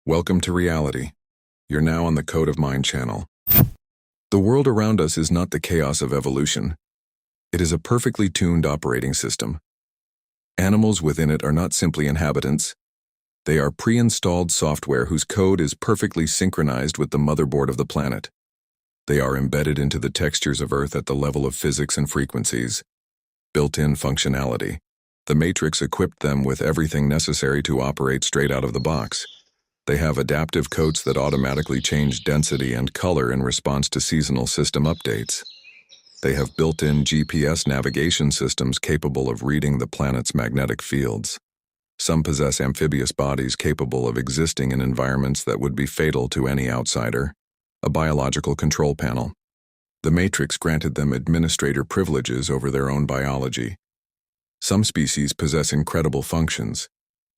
Welcome to reality. You're now on the Code of Mind channel. The world around us is not the chaos of evolution. It is a perfectly tuned operating system. Animals within it are not simply inhabitants. They are pre-installed software whose code is perfectly synchronized with the motherboard of the planet. They are embedded into the textures of Earth at the level of physics and frequencies. Built-in functionality. The Matrix equipped them with everything necessary to operate straight out of the box. They have adaptive coats that automatically change density and color in response to seasonal system updates. They have built-in GPS navigation systems capable of reading the planet's magnetic fields. Some possess amphibious bodies capable of existing in environments that would be fatal to any outsider. A biological control panel. The Matrix granted them administrator privileges over their own biology. Some species possess incredible functions.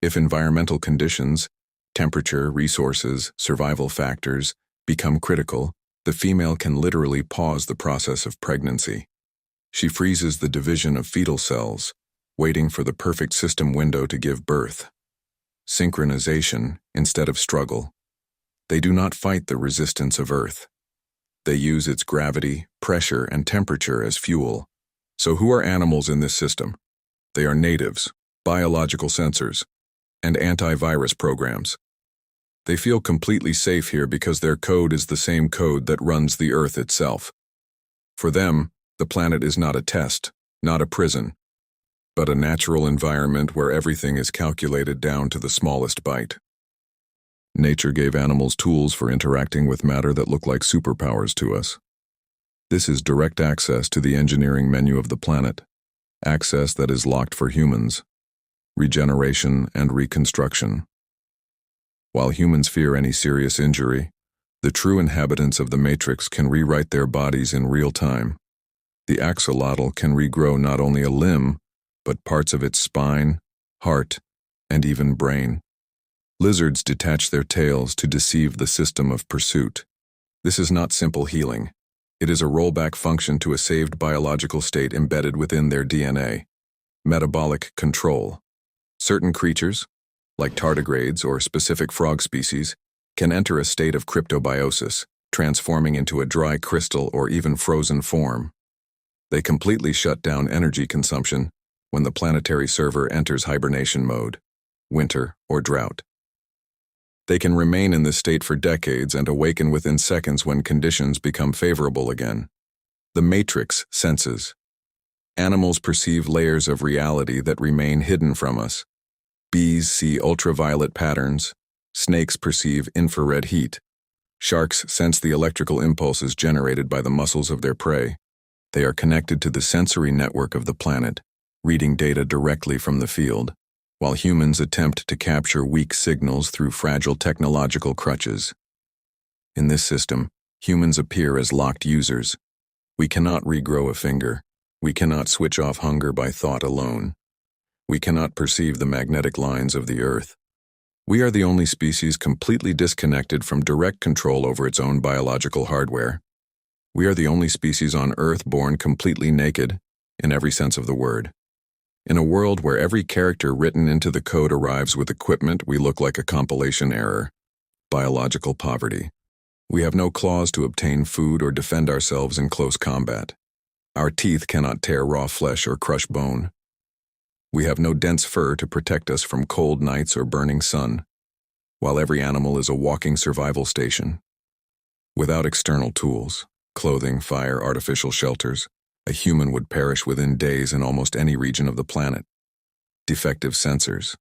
If environmental conditions, temperature, resources, survival factors become critical, the female can literally pause the process of pregnancy. She freezes the division of fetal cells, waiting for the perfect system window to give birth. Synchronization instead of struggle. They do not fight the resistance of Earth. They use its gravity, pressure, and temperature as fuel. So who are animals in this system? They are natives, biological sensors, and antivirus programs. They feel completely safe here because their code is the same code that runs the Earth itself. For them, the planet is not a test, not a prison, but a natural environment where everything is calculated down to the smallest byte. Nature gave animals tools for interacting with matter that look like superpowers to us. This is direct access to the engineering menu of the planet, access that is locked for humans, regeneration and reconstruction. While humans fear any serious injury, the true inhabitants of the Matrix can rewrite their bodies in real time. The axolotl can regrow not only a limb, but parts of its spine, heart, and even brain. Lizards detach their tails to deceive the system of pursuit. This is not simple healing. It is a rollback function to a saved biological state embedded within their DNA. Metabolic control. Certain creatures, like tardigrades or specific frog species, can enter a state of cryptobiosis, transforming into a dry crystal or even frozen form. They completely shut down energy consumption when the planetary server enters hibernation mode, winter or drought. They can remain in this state for decades and awaken within seconds when conditions become favorable again. The Matrix senses. Animals perceive layers of reality that remain hidden from us. Bees see ultraviolet patterns. Snakes perceive infrared heat. Sharks sense the electrical impulses generated by the muscles of their prey. They are connected to the sensory network of the planet, reading data directly from the field, while humans attempt to capture weak signals through fragile technological crutches. In this system, humans appear as locked users. We cannot regrow a finger. We cannot switch off hunger by thought alone. We cannot perceive the magnetic lines of the Earth. We are the only species completely disconnected from direct control over its own biological hardware. We are the only species on Earth born completely naked, in every sense of the word. In a world where every character written into the code arrives with equipment, we look like a compilation error. Biological poverty. We have no claws to obtain food or defend ourselves in close combat. Our teeth cannot tear raw flesh or crush bone. We have no dense fur to protect us from cold nights or burning sun, while every animal is a walking survival station. Without external tools, clothing, fire, artificial shelters, a human would perish within days in almost any region of the planet. Defective sensors.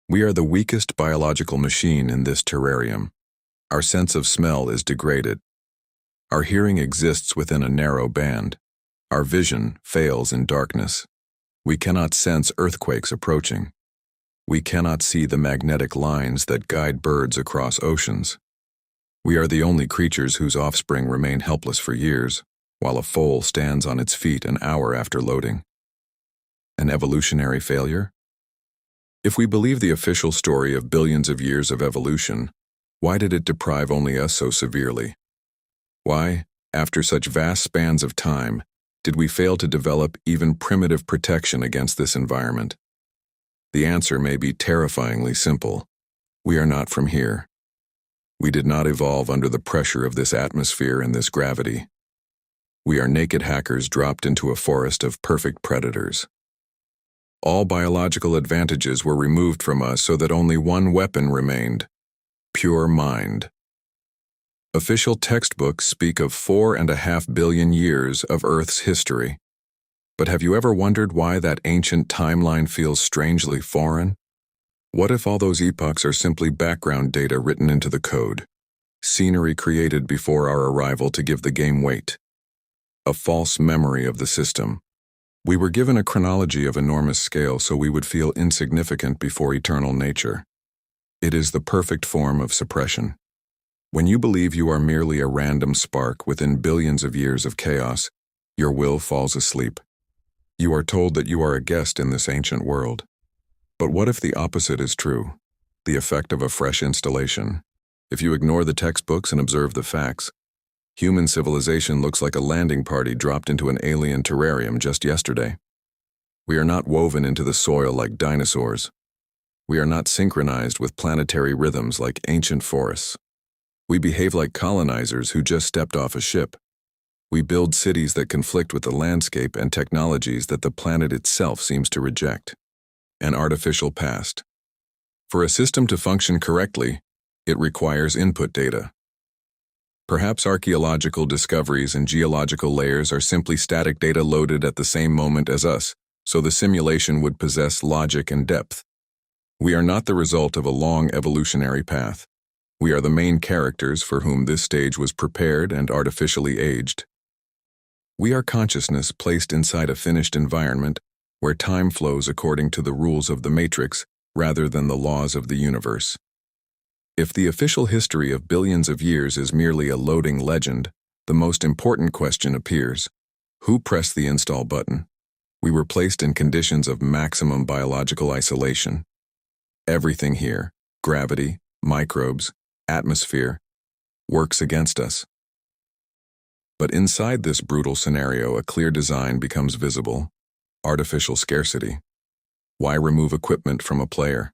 We are the weakest biological machine in this terrarium. Our sense of smell is degraded. Our hearing exists within a narrow band. Our vision fails in darkness. We cannot sense earthquakes approaching. We cannot see the magnetic lines that guide birds across oceans. We are the only creatures whose offspring remain helpless for years, while a foal stands on its feet an hour after loading. An evolutionary failure? If we believe the official story of billions of years of evolution, why did it deprive only us so severely? Why, after such vast spans of time, did we fail to develop even primitive protection against this environment? The answer may be terrifyingly simple. We are not from here. We did not evolve under the pressure of this atmosphere and this gravity. We are naked hackers dropped into a forest of perfect predators. All biological advantages were removed from us so that only one weapon remained: pure mind. Official textbooks speak of 4.5 billion years of Earth's history. But have you ever wondered why that ancient timeline feels strangely foreign? What if all those epochs are simply background data written into the code? Scenery created before our arrival to give the game weight. A false memory of the system. We were given a chronology of enormous scale so we would feel insignificant before eternal nature. It is the perfect form of suppression. When you believe you are merely a random spark within billions of years of chaos, your will falls asleep. You are told that you are a guest in this ancient world. But what if the opposite is true? The effect of a fresh installation. If you ignore the textbooks and observe the facts, human civilization looks like a landing party dropped into an alien terrarium just yesterday. We are not woven into the soil like dinosaurs. We are not synchronized with planetary rhythms like ancient forests. We behave like colonizers who just stepped off a ship. We build cities that conflict with the landscape and technologies that the planet itself seems to reject. An artificial past. For a system to function correctly, it requires input data. Perhaps archaeological discoveries and geological layers are simply static data loaded at the same moment as us, so the simulation would possess logic and depth. We are not the result of a long evolutionary path. We are the main characters for whom this stage was prepared and artificially aged. We are consciousness placed inside a finished environment where time flows according to the rules of the matrix rather than the laws of the universe. If the official history of billions of years is merely a loading legend, the most important question appears: who pressed the install button? We were placed in conditions of maximum biological isolation. Everything here, gravity, microbes, atmosphere, works against us. But inside this brutal scenario, a clear design becomes visible: artificial scarcity. Why remove equipment from a player?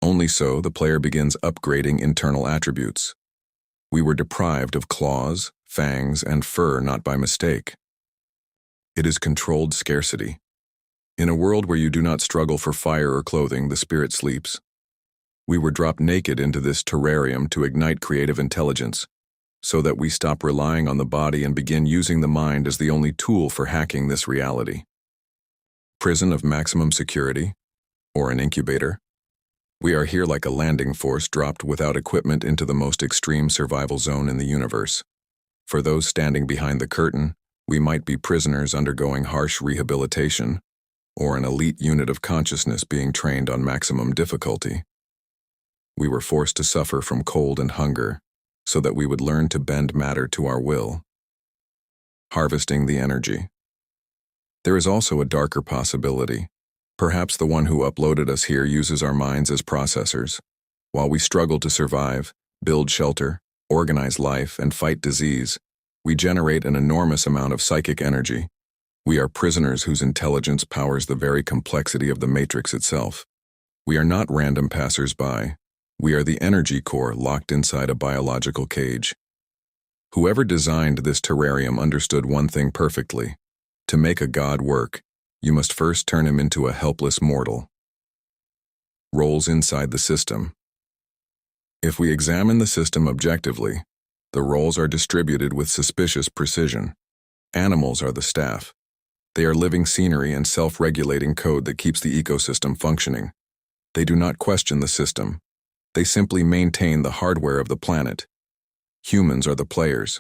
Only so the player begins upgrading internal attributes. We were deprived of claws, fangs, and fur not by mistake. It is controlled scarcity. In a world where you do not struggle for fire or clothing, the spirit sleeps. We were dropped naked into this terrarium to ignite creative intelligence, so that we stop relying on the body and begin using the mind as the only tool for hacking this reality. Prison of maximum security, or an incubator. We are here like a landing force dropped without equipment into the most extreme survival zone in the universe. For those standing behind the curtain, we might be prisoners undergoing harsh rehabilitation, or an elite unit of consciousness being trained on maximum difficulty. We were forced to suffer from cold and hunger, so that we would learn to bend matter to our will. Harvesting the energy. There is also a darker possibility. Perhaps the one who uploaded us here uses our minds as processors. While we struggle to survive, build shelter, organize life, and fight disease, we generate an enormous amount of psychic energy. We are prisoners whose intelligence powers the very complexity of the matrix itself. We are not random passers-by. We are the energy core locked inside a biological cage. Whoever designed this terrarium understood one thing perfectly. To make a god work, you must first turn him into a helpless mortal. Roles inside the system. If we examine the system objectively, the roles are distributed with suspicious precision. Animals are the staff. They are living scenery and self-regulating code that keeps the ecosystem functioning. They do not question the system. They simply maintain the hardware of the planet. Humans are the players.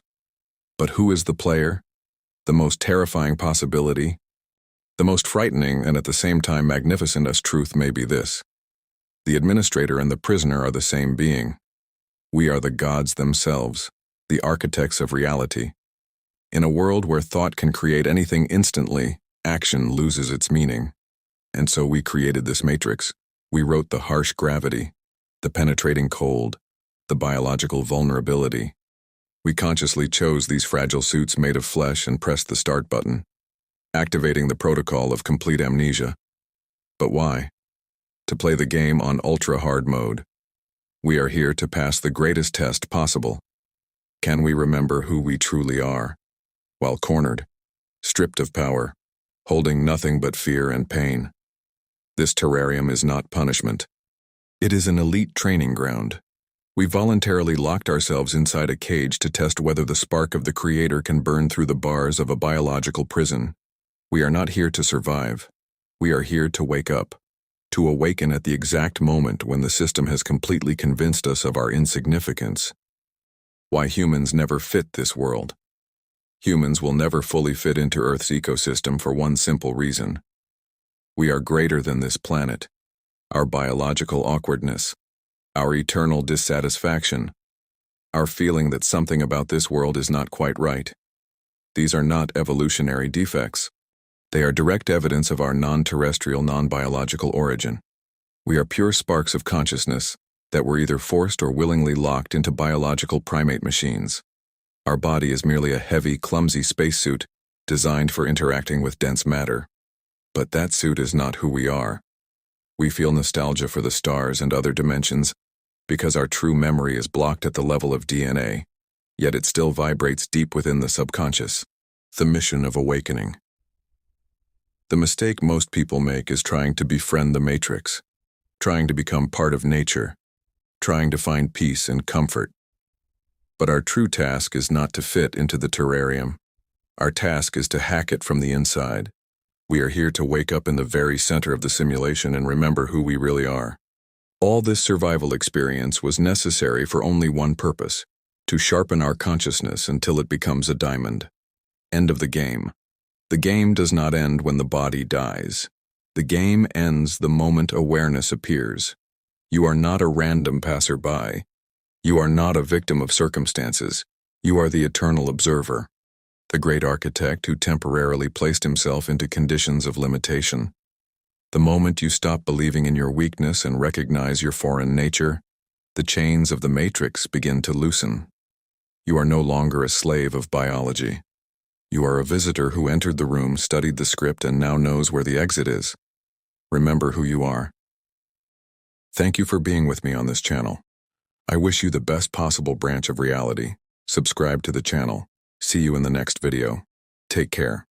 But who is the player? The most terrifying possibility? The most frightening and at the same time magnificent as truth may be this: the administrator and the prisoner are the same being. We are the gods themselves, the architects of reality. In a world where thought can create anything instantly, action loses its meaning. And so we created this matrix. We wrote the harsh gravity, the penetrating cold, the biological vulnerability. We consciously chose these fragile suits made of flesh and pressed the start button, activating the protocol of complete amnesia. But why? To play the game on ultra-hard mode. We are here to pass the greatest test possible. Can we remember who we truly are, while cornered, stripped of power, holding nothing but fear and pain? This terrarium is not punishment. It is an elite training ground. We voluntarily locked ourselves inside a cage to test whether the spark of the Creator can burn through the bars of a biological prison. We are not here to survive. We are here to wake up, to awaken at the exact moment when the system has completely convinced us of our insignificance. Why humans never fit this world. Humans will never fully fit into Earth's ecosystem for one simple reason. We are greater than this planet, our biological awkwardness, our eternal dissatisfaction, our feeling that something about this world is not quite right. These are not evolutionary defects. They are direct evidence of our non-terrestrial, non-biological origin. We are pure sparks of consciousness that were either forced or willingly locked into biological primate machines. Our body is merely a heavy, clumsy spacesuit designed for interacting with dense matter. But that suit is not who we are. We feel nostalgia for the stars and other dimensions because our true memory is blocked at the level of DNA, yet it still vibrates deep within the subconscious. The mission of awakening. The mistake most people make is trying to befriend the matrix, trying to become part of nature, trying to find peace and comfort. But our true task is not to fit into the terrarium. Our task is to hack it from the inside. We are here to wake up in the very center of the simulation and remember who we really are. All this survival experience was necessary for only one purpose: to sharpen our consciousness until it becomes a diamond. End of the game. The game does not end when the body dies. The game ends the moment awareness appears. You are not a random passerby. You are not a victim of circumstances. You are the eternal observer, the great architect who temporarily placed himself into conditions of limitation. The moment you stop believing in your weakness and recognize your foreign nature, the chains of the matrix begin to loosen. You are no longer a slave of biology. You are a visitor who entered the room, studied the script, and now knows where the exit is. Remember who you are. Thank you for being with me on this channel. I wish you the best possible branch of reality. Subscribe to the channel. See you in the next video. Take care.